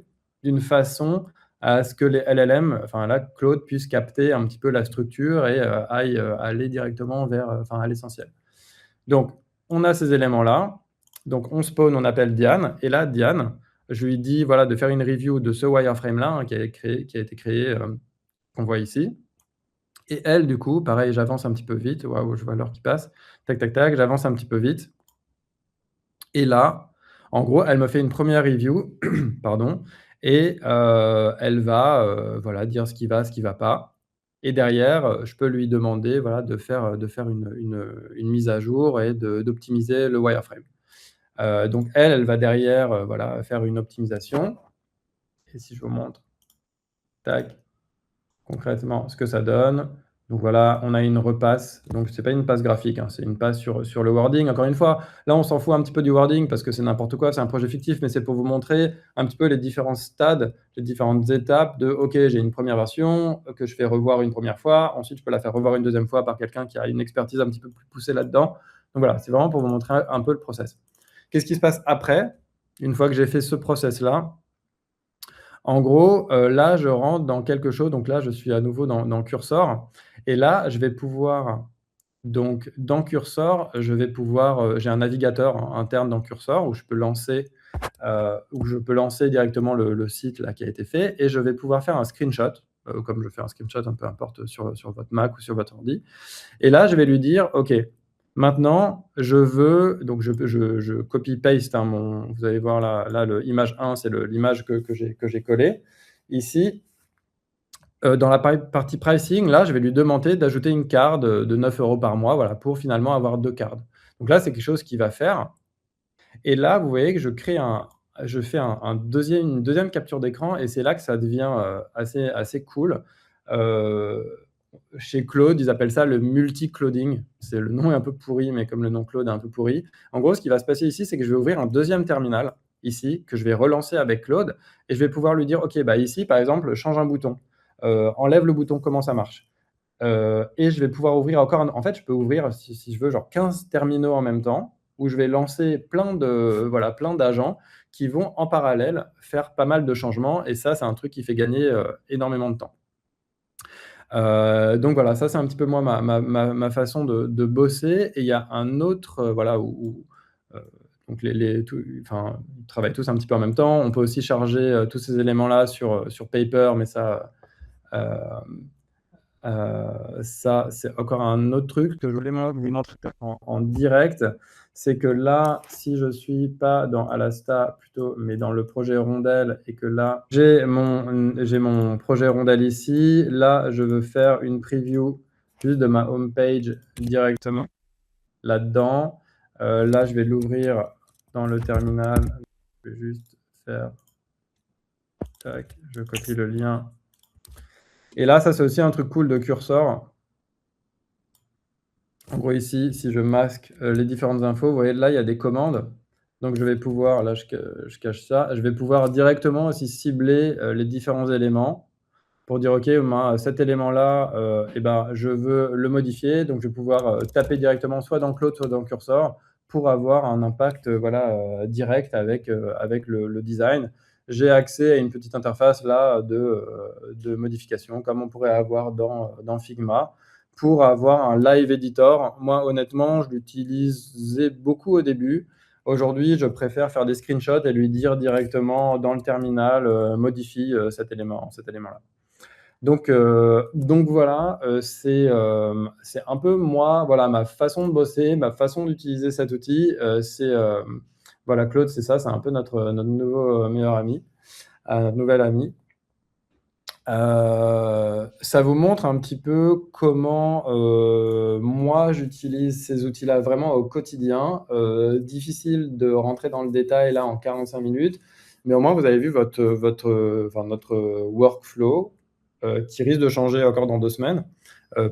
d'une façon à ce que les LLM, enfin là, Claude puisse capter un petit peu la structure et aille aller directement vers, enfin, à l'essentiel. Donc, on a ces éléments-là. Donc, on spawn, on appelle Diane. Et là, Diane, je lui dis voilà, de faire une review de ce wireframe-là, hein, qui a été créé, qu'on voit ici. Et elle, du coup, pareil, j'avance un petit peu vite. Waouh, je vois l'heure qui passe. Tac, tac, tac, j'avance un petit peu vite. Et là, en gros, elle me fait une première review, pardon, et elle va voilà, dire ce qui va, ce qui ne va pas. Et derrière, je peux lui demander voilà, de faire une mise à jour et d'optimiser le wireframe. Donc elle va derrière voilà, faire une optimisation. Et si je vous montre, tac, concrètement, ce que ça donne. Donc voilà, on a une repasse. Donc c'est pas une passe graphique, hein, c'est une passe sur le wording. Encore une fois, là, on s'en fout un petit peu du wording parce que c'est n'importe quoi, c'est un projet fictif, mais c'est pour vous montrer un petit peu les différents stades, les différentes étapes de OK, j'ai une première version que je fais revoir une première fois. Ensuite, je peux la faire revoir une deuxième fois par quelqu'un qui a une expertise un petit peu plus poussée là-dedans. Donc voilà, c'est vraiment pour vous montrer un peu le process. Qu'est-ce qui se passe après? Une fois que j'ai fait ce process-là, en gros, là, je rentre dans quelque chose, donc là, je suis à nouveau dans Cursor et là, je vais pouvoir donc dans Cursor, je vais pouvoir, j'ai un navigateur interne dans Cursor où je peux lancer directement le site là qui a été fait et je vais pouvoir faire un screenshot, comme je fais un screenshot, peu importe sur votre Mac ou sur votre ordi et là, je vais lui dire: «OK, maintenant, je veux» donc je copy paste, hein, vous allez voir là l'image 1, c'est l'image que j'ai collée. Ici, dans la partie pricing, là, je vais lui demander d'ajouter une card, de 9 € par mois, voilà, pour finalement avoir 2 cards. Donc là, c'est quelque chose qu'il va faire et là, vous voyez que je fais une deuxième capture d'écran et c'est là que ça devient, assez cool. Heu, Chez Claude, ils appellent ça le multi-clouding. C'est le nom est un peu pourri, mais comme le nom Claude est un peu pourri. En gros, ce qui va se passer ici, c'est que je vais ouvrir un deuxième terminal, ici, que je vais relancer avec Claude et je vais pouvoir lui dire: «OK, bah, ici, par exemple, change un bouton, enlève le bouton, comment ça marche?» Et je vais pouvoir ouvrir encore en fait, je peux ouvrir si je veux genre 15 terminaux en même temps, où je vais lancer plein d'agents qui vont en parallèle faire pas mal de changements et ça, c'est un truc qui fait gagner, énormément de temps. Donc voilà, ça c'est un petit peu moi ma façon de bosser et il y a un autre, voilà heu, donc les tous enfin, ils travaillent tous un petit peu en même temps. On peut aussi charger, tous ces éléments-là sur Paper, mais hem, ça, c'est encore un autre truc que je voulais moi vous montrer en direct. C'est que là, si je suis pas dans Alasta plutôt, mais dans le projet Rondelle et que là, j'ai mon projet Rondelle ici. Là, je veux faire une preview juste de ma home page directement là-dedans. Là, je vais l'ouvrir dans le terminal. Je vais juste faire tac, je copie le lien et là, ça, c'est aussi un truc cool de Cursor. En gros, ici, si je masque les différentes infos, vous voyez là, il y a des commandes. Donc, je vais pouvoir, là, je cache ça, je vais pouvoir directement aussi cibler les différents éléments pour dire, OK, ben, cet élément-là, et ben, je veux le modifier. Donc, je vais pouvoir taper directement soit dans Claude, soit dans Cursor pour avoir un impact voilà, direct avec le design. J'ai accès à une petite interface là de modification comme on pourrait avoir dans Figma pour avoir un live editor. Moi, honnêtement, je l'utilisais beaucoup au début. Aujourd'hui, je préfère faire des screenshots et lui dire directement dans le terminal, modifie cet élément-là. Donc voilà, c'est un peu moi, voilà, ma façon de bosser, ma façon d'utiliser cet outil. Voilà, Claude, c'est ça, c'est un peu notre nouveau meilleur ami, notre nouvel ami. Ça vous montre un petit peu comment moi j'utilise ces outils-là vraiment au quotidien. Difficile de rentrer dans le détail là en 45 minutes, mais au moins vous avez vu enfin, notre workflow qui risque de changer encore dans 2 semaines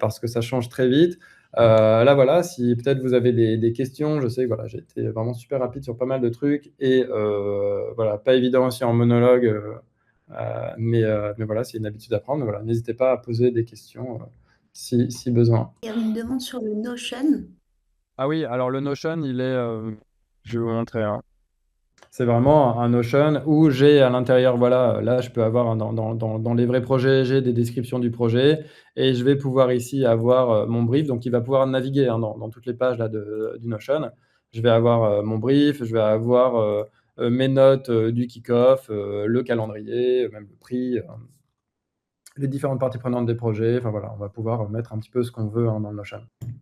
parce que ça change très vite. Là voilà, si peut-être vous avez des questions, je sais que voilà, j'ai été vraiment super rapide sur pas mal de trucs et voilà, pas évident aussi en monologue. Mais voilà, c'est une habitude à prendre. Voilà, n'hésitez pas à poser des questions si besoin. Il y avait une demande sur le Notion. Ah oui, alors le Notion, je vais vous montrer, hein. C'est vraiment un Notion où j'ai à l'intérieur, voilà, là, je peux avoir dans les vrais projets, j'ai des descriptions du projet et je vais pouvoir ici avoir mon brief. Donc, il va pouvoir naviguer hein, dans toutes les pages là, du Notion. Je vais avoir mon brief, je vais avoir mes notes du kick-off, le calendrier, même le prix. Les différentes parties prenantes des projets, enfin voilà, on va pouvoir mettre un petit peu ce qu'on veut, hein, dans le Notion.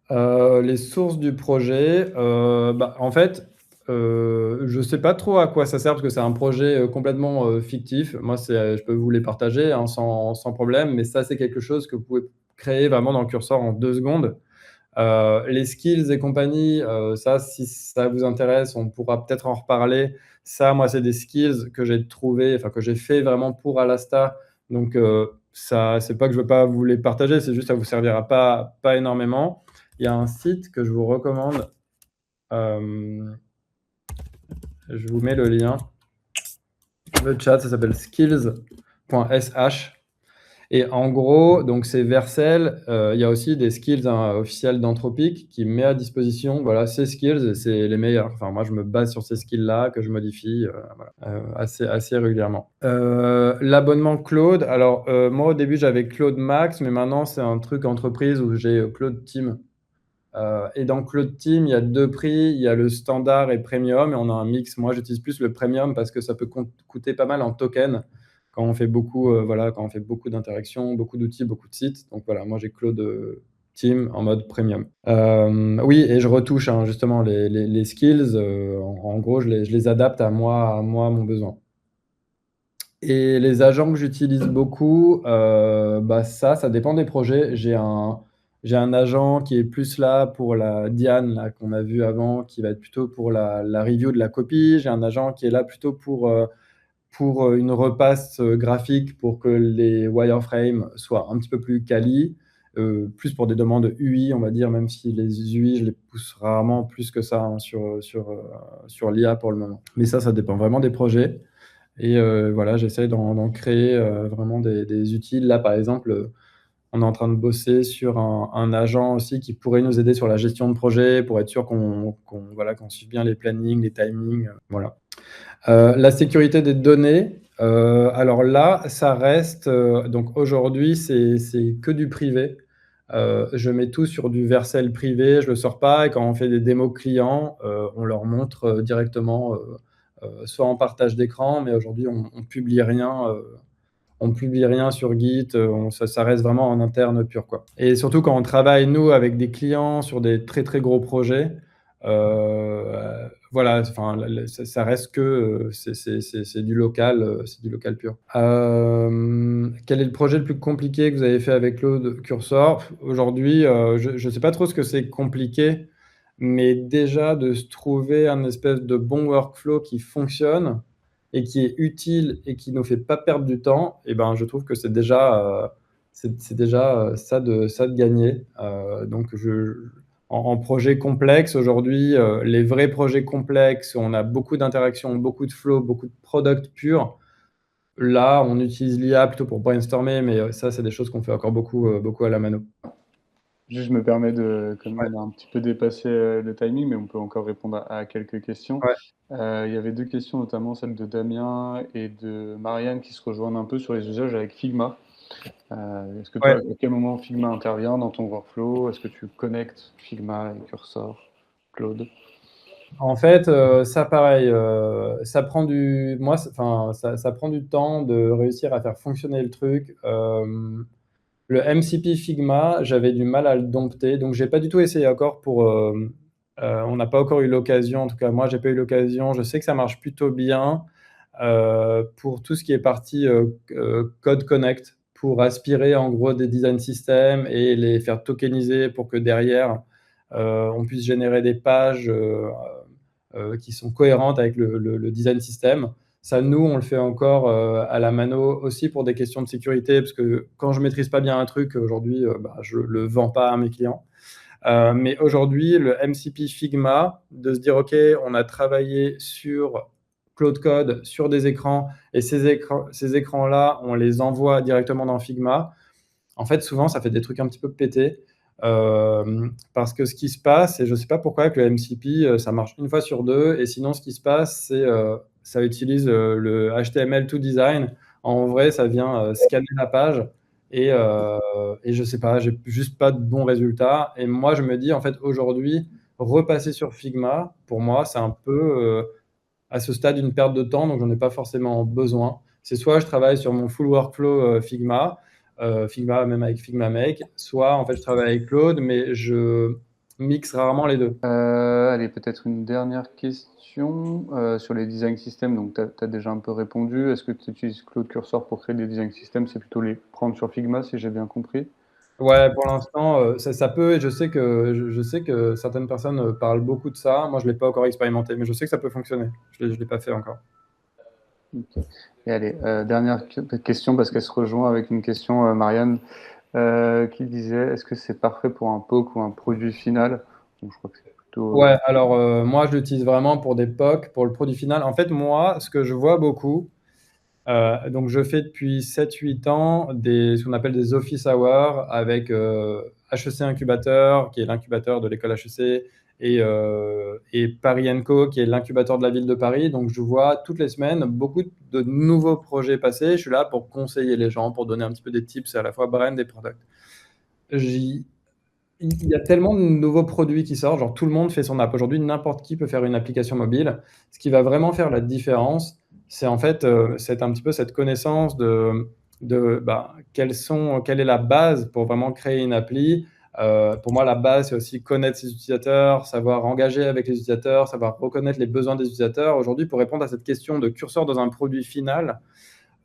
Les sources du projet, bah, en fait, je sais pas trop à quoi ça sert parce que c'est un projet, complètement, fictif. Moi, je peux vous les partager, hein, sans problème, mais ça, c'est quelque chose que vous pouvez créer vraiment dans le Cursor en 2 secondes. Les skills et compagnie, ça, si ça vous intéresse, on pourra peut-être en reparler. Ça, moi, c'est des skills que j'ai trouvé, enfin, que j'ai fait vraiment pour Alasta. Donc, ça, c'est pas que je veux pas vous les partager, c'est juste ça vous servira pas énormément. Il y a un site que je vous recommande. Je vous mets le lien. Le chat, ça s'appelle skills.sh. Et en gros, donc c'est Vercel. Il y a aussi des skills hein, officiels d'Anthropic qui met à disposition voilà, ces skills et c'est les meilleurs. Enfin, moi, je me base sur ces skills-là que je modifie voilà, assez régulièrement. L'abonnement Claude. Alors, moi, au début, j'avais Claude Max, mais maintenant, c'est un truc entreprise où j'ai Claude Team. Et dans Claude Team, il y a 2 prix. Il y a le standard et premium et on a un mix. Moi, j'utilise plus le premium parce que ça peut coûter pas mal en token quand on fait beaucoup, voilà, quand on fait beaucoup d'interactions, beaucoup d'outils, beaucoup de sites. Donc voilà, moi, j'ai Claude Team en mode premium. Oui, et je retouche hein, justement les skills. En gros, je les adapte à moi, mon besoin. Et les agents que j'utilise beaucoup, bah ça dépend des projets. J'ai un agent qui est plus là pour la Diane là qu'on a vu avant, qui va être plutôt pour la review de la copie. J'ai un agent qui est là plutôt pour une repasse graphique pour que les wireframes soient un petit peu plus quali, plus pour des demandes UI, on va dire, même si les UI, je les pousse rarement plus que ça, hein, sur l'IA pour le moment. Mais ça dépend vraiment des projets. Et voilà, j'essaie d'en créer vraiment des utiles. Là, par exemple, on est en train de bosser sur un agent aussi qui pourrait nous aider sur la gestion de projet pour être sûr voilà, qu'on suive bien les plannings, les timings, voilà. La sécurité des données, alors là, ça reste, donc aujourd'hui, c'est que du privé. Je mets tout sur du Vercel privé, je le sors pas et quand on fait des démos clients, on leur montre, directement, soit en partage d'écran, mais aujourd'hui on publie rien sur Git, ça reste vraiment en interne pur, quoi. Et surtout quand on travaille, nous, avec des clients sur des très, très gros projets, voilà, enfin, ça reste que c'est du local, c'est du local pur. Quel est le projet le plus compliqué que vous avez fait avec Claude Cursor? Aujourd'hui, je ne sais pas trop ce que c'est compliqué, mais déjà de se trouver un espèce de bon workflow qui fonctionne et qui est utile et qui nous fait pas perdre du temps, et ben, je trouve que c'est déjà ça de gagner. Donc en projet complexe aujourd'hui, les vrais projets complexes où on a beaucoup d'interactions, beaucoup de flow, beaucoup de product pur, là, on utilise l'IA plutôt pour brainstormer, mais ça, c'est des choses qu'on fait encore beaucoup à la mano. Juste, je me permets de, comme Ouais. on a un petit peu dépassé le timing, mais on peut encore répondre à quelques questions. Ouais. Il y avait deux questions, notamment celle de Damien et de Marianne, qui se rejoignent un peu sur les usages avec Figma. Est-ce que toi, Ouais. à quel moment Figma intervient dans ton workflow? Est-ce que tu connectes Figma et Cursor, Claude? En fait, ça pareil, ça prend ça prend du temps de réussir à faire fonctionner le truc. Le MCP Figma, j'avais du mal à le dompter, donc j'ai pas du tout essayé encore on n'a pas encore eu l'occasion, en tout cas moi j'ai pas eu l'occasion. Je sais que ça marche plutôt bien, pour tout ce qui est partie, Code Connect, pour aspirer en gros des design systems et les faire tokeniser pour que derrière, on puisse générer des pages, qui sont cohérentes avec le design system. Ça, nous, on le fait encore à la mano aussi pour des questions de sécurité, parce que quand je maîtrise pas bien un truc, aujourd'hui, je le vends pas à mes clients. Mais aujourd'hui, le MCP Figma, de se dire, OK, on a travaillé sur Claude Code, sur des écrans, et ces écrans-là, on les envoie directement dans Figma. En fait, souvent, ça fait des trucs un petit peu pétés. Parce que ce qui se passe, et je ne sais pas pourquoi avec le MCP, ça marche une fois sur deux, et sinon, ce qui se passe, c'est ça utilise le HTML2Design. En vrai, ça vient scanner la page, et je ne sais pas, j'ai juste pas de bons résultats. Et moi, je me dis, en fait, aujourd'hui, repasser sur Figma, pour moi, c'est un peu à ce stade une perte de temps, donc j'en ai pas forcément besoin. C'est soit je travaille sur mon full workflow Figma, Figma même avec Figma Make, soit en fait je travaille avec Claude, mais je mixe rarement les deux. Allez, peut-être une dernière question sur les design systems. Donc, tu as déjà un peu répondu. Est-ce que tu utilises Claude Cursor pour créer des design systems? C'est plutôt les prendre sur Figma, si j'ai bien compris. Ouais, pour l'instant, ça peut, et je sais que certaines personnes parlent beaucoup de ça. Moi, je l'ai pas encore expérimenté, mais je sais que ça peut fonctionner. Je l'ai pas fait encore. Ok. Et allez, dernière question, parce qu'elle se rejoint avec une question, Marianne, qui disait, est-ce que c'est parfait pour un POC ou un produit final? Donc, je crois que c'est plutôt... Ouais, alors moi, je l'utilise vraiment pour des POC, pour le produit final. En fait, moi, ce que je vois beaucoup, donc je fais depuis 7-8 ans ce qu'on appelle des office hours avec HEC Incubateur, qui est l'incubateur de l'école HEC, et Paris Co, qui est l'incubateur de la ville de Paris. Donc je vois toutes les semaines beaucoup de nouveaux projets passer. Je suis là pour conseiller les gens, pour donner un petit peu des tips à la fois brand et product. J'y- Il y a tellement de nouveaux produits qui sortent, genre tout le monde fait son app. Aujourd'hui, n'importe qui peut faire une application mobile. Ce qui va vraiment faire la différence, c'est en fait c'est un petit peu cette connaissance quelle est la base pour vraiment créer une appli. Pour moi, la base, c'est aussi connaître ses utilisateurs, savoir engager avec les utilisateurs, savoir reconnaître les besoins des utilisateurs. Aujourd'hui, pour répondre à cette question de curseur dans un produit final,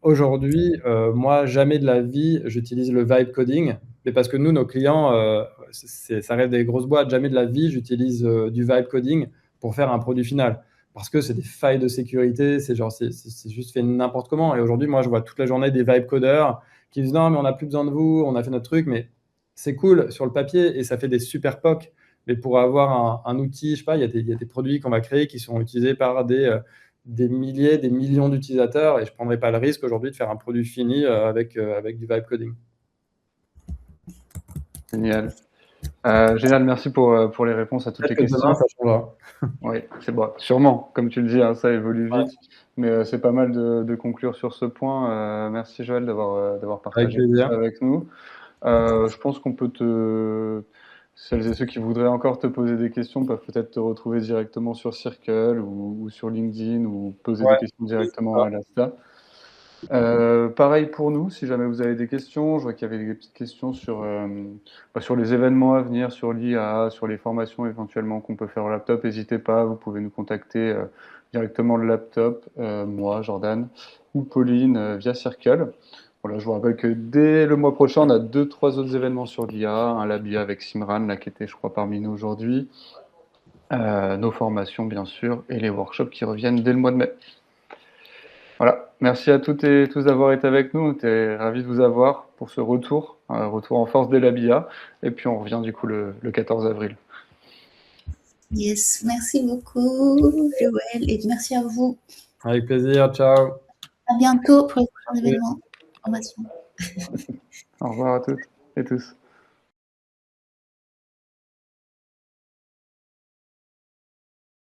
aujourd'hui, moi, jamais de la vie, j'utilise le vibe coding, mais parce que nous, nos clients, ça reste des grosses boîtes, jamais de la vie, j'utilise du vibe coding pour faire un produit final. Parce que c'est des failles de sécurité, c'est juste fait n'importe comment. Et aujourd'hui, moi, je vois toute la journée des vibe codeurs qui disent non, mais on n'a plus besoin de vous, on a fait notre truc, mais c'est cool sur le papier et ça fait des super POC. Mais pour avoir un outil, je sais pas, il y a des produits qu'on va créer qui sont utilisés par des milliers, des millions d'utilisateurs, et je ne prendrai pas le risque aujourd'hui de faire un produit fini avec du vibe coding. Génial. Génial, merci pour les réponses à toutes les Peut-être que questions. demain, ça changera. Oui, c'est bon, sûrement, comme tu le dis, hein, ça évolue Ouais. vite, mais c'est pas mal de conclure sur ce point. Merci Joël d'avoir Avec partagé tout plaisir. ça avec nous. Je pense qu'on peut celles et ceux qui voudraient encore te poser des questions peuvent peut-être te retrouver directement sur Circle ou sur LinkedIn ou poser des Ouais, questions n'hésite directement pas. à l'Asta. Pareil pour nous, si jamais vous avez des questions, je vois qu'il y avait des petites questions sur les événements à venir, sur l'IA, sur les formations éventuellement qu'on peut faire au laptop. N'hésitez pas, vous pouvez nous contacter directement le laptop, moi, Jordan, ou Pauline via Circle. Voilà, je vous rappelle que dès le mois prochain, on a 2-3 autres événements sur l'IA, un Lab IA avec Simran, là, qui était, je crois, parmi nous aujourd'hui, nos formations, bien sûr, et les workshops qui reviennent dès le mois de mai. Voilà, merci à toutes et tous d'avoir été avec nous. On était ravis de vous avoir pour ce retour, retour en force des Labia. Et puis on revient du coup le 14 avril. Yes, merci beaucoup, Joël, et merci à vous. Avec plaisir, ciao. À bientôt pour les prochains événements. Formation. Au revoir à toutes et tous.